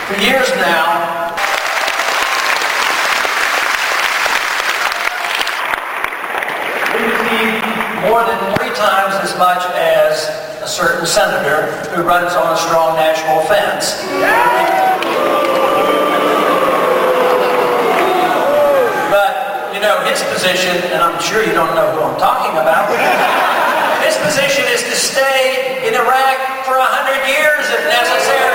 For years now, we received more than 3 times as much as a certain senator who runs on a strong national offense. But, you know, his position, and I'm sure you don't know who I'm talking about, his position is to stay in Iraq for 100 years if necessary.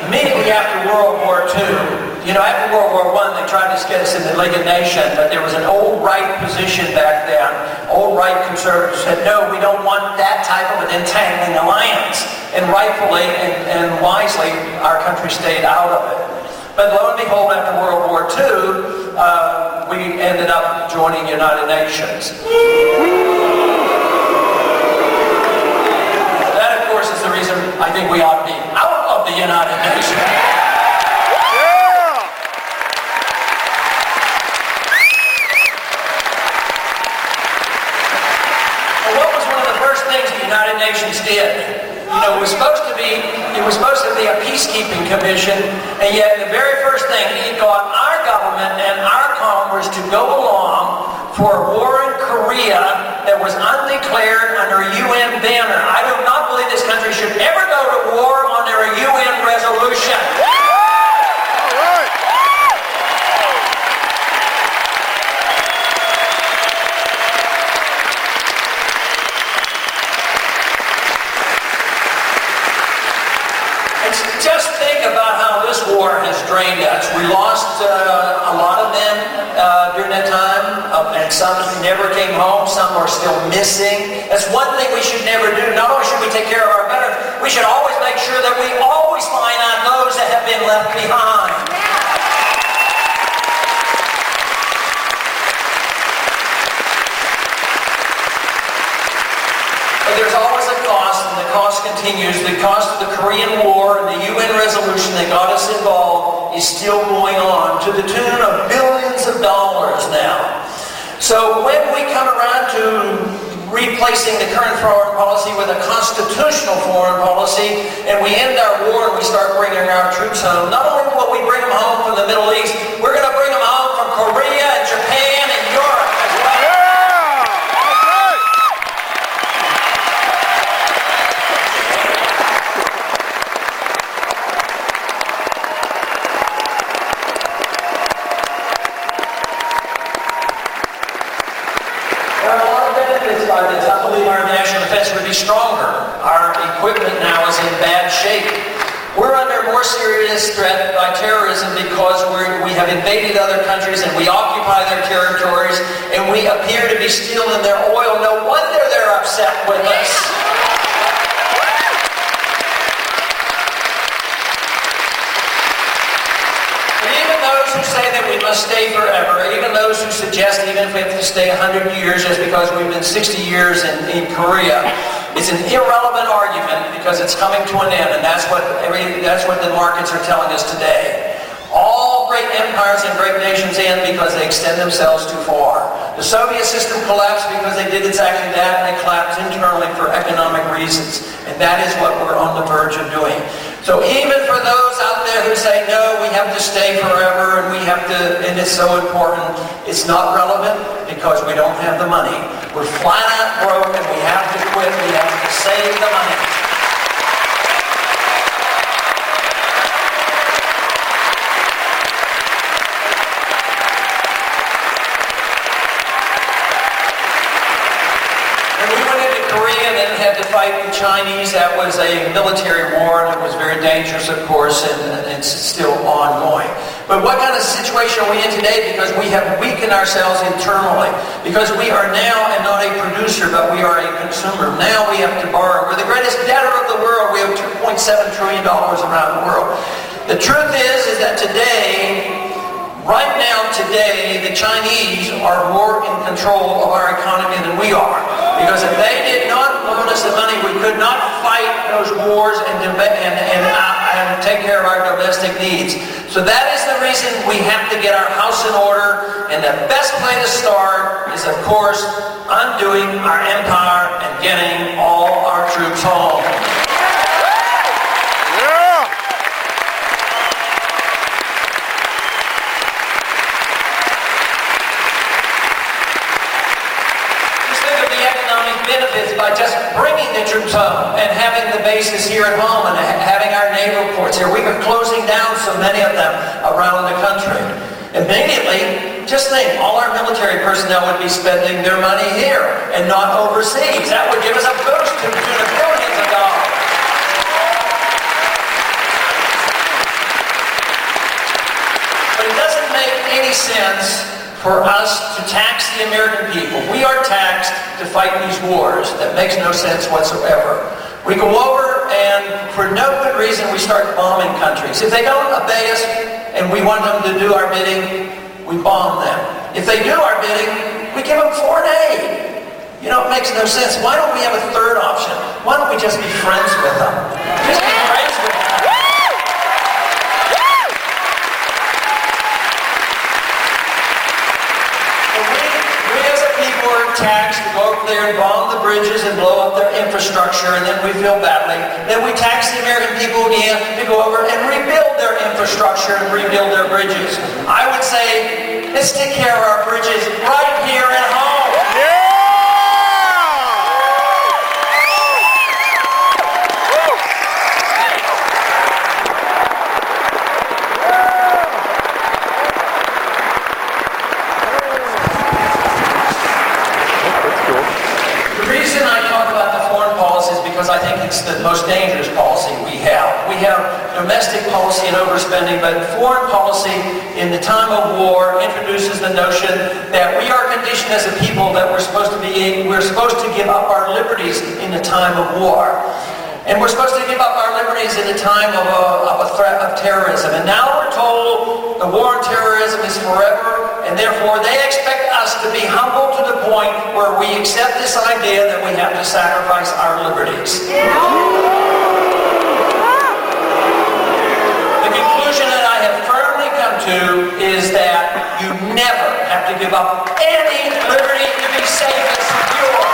Immediately after World War II, you know, after World War I, they tried to get us in the League of Nations, but there was an old right position back then. Old right conservatives said, no, we don't want that type of an entangling alliance. And rightfully and wisely, our country stayed out of it. But lo and behold, after World War II, we ended up joining the United Nations. That, of course, is the reason I think we ought to be out of the United Nations. Well, what was one of the first things the United Nations did? You know, it was supposed to be a peacekeeping commission, and yet the very first thing, he got our government and our Congress to go along for a war in Korea that was undeclared under a UN banner. I do not believe this country should ever go to war under a UN resolution. Just think about how this war has drained us. We lost a lot of men during that time, and some never came home, some are still missing. That's one thing we should never do. Not only should we take care of our veterans, we should always make sure that we always find out those that have been left behind. But there's always a cost, and the cost continues. The cost of the Korean War and the UN resolution that got us involved is still going on to the tune of billions of dollars now. So when we come around to replacing the current foreign policy with a constitutional foreign policy, and we end our war and we start bringing our troops home, not only will we bring them home from the Middle East, we're going to bring them home from Korea and Japan and Europe as well. I believe our national defense would be stronger. Our equipment now is in bad shape. We're under more serious threat by terrorism because we have invaded other countries and we occupy their territories and we appear to be stealing their oil. No wonder they're upset with us. Who say that we must stay forever, even those who suggest even if we have to stay 100 years just because we've been 60 years in Korea, is an irrelevant argument because it's coming to an end, and that's what the markets are telling us today. All great empires and great nations end because they extend themselves too far. The Soviet system collapsed because they did exactly that, and they collapsed internally for economic reasons. And that is what we're on the verge of doing. So even for those out there who say, no, we have to stay forever and and it's so important, it's not relevant because we don't have the money. We're flat out broke and we have to quit. We have to save the money. Fight the Chinese. That was a military war, and it was very dangerous, of course, and it's still ongoing. But what kind of situation are we in today? Because we have weakened ourselves internally. Because we are now, and not a producer, but we are a consumer. Now we have to borrow. We're the greatest debtor of the world. We have $2.7 trillion around the world. The truth is that today, right now, today, the Chinese are more in control of our economy than we are. Because if they did not loan us the money, we could not fight those wars and and take care of our domestic needs. So that is the reason we have to get our house in order, and the best place to start is, of course, undoing our empire and getting all our troops home. Benefits by just bringing the troops home and having the bases here at home and having our naval ports here. We were closing down so many of them around the country. Immediately, just think, all our military personnel would be spending their money here and not overseas. That would give us a boost to the tune of billions of dollars. But it doesn't make any sense for us to tax the American people. We are taxed to fight these wars. That makes no sense whatsoever. We go over and for no good reason we start bombing countries. If they don't obey us and we want them to do our bidding, we bomb them. If they do our bidding, we give them foreign aid. You know, it makes no sense. Why don't we have a third option? Why don't we just be friends with them? Just be friends with them. Taxed to go over there and bomb the bridges and blow up their infrastructure, and then we feel badly. Then we tax the American people again to go over and rebuild their infrastructure and rebuild their bridges. I would say, let's take care of our bridges right here at home. Yeah! Because I think it's the most dangerous policy we have. We have domestic policy and overspending, but foreign policy in the time of war introduces the notion that we are conditioned as a people that we're supposed to give up our liberties in the time of war. And we're supposed to give up our liberties in the time of a threat of terrorism. And now we're told the war on terrorism is forever, and therefore they expect us to be humble to the point where we accept this idea that we have to sacrifice our liberties. The conclusion that I have firmly come to is that you never have to give up any liberty to be safe and secure.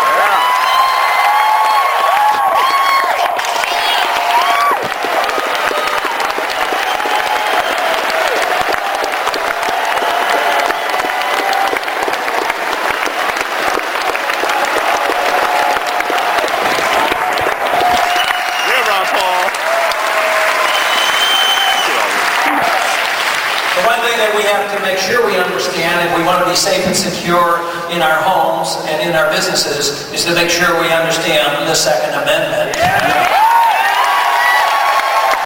Sure, we understand if we want to be safe and secure in our homes and in our businesses is to make sure we understand the Second Amendment.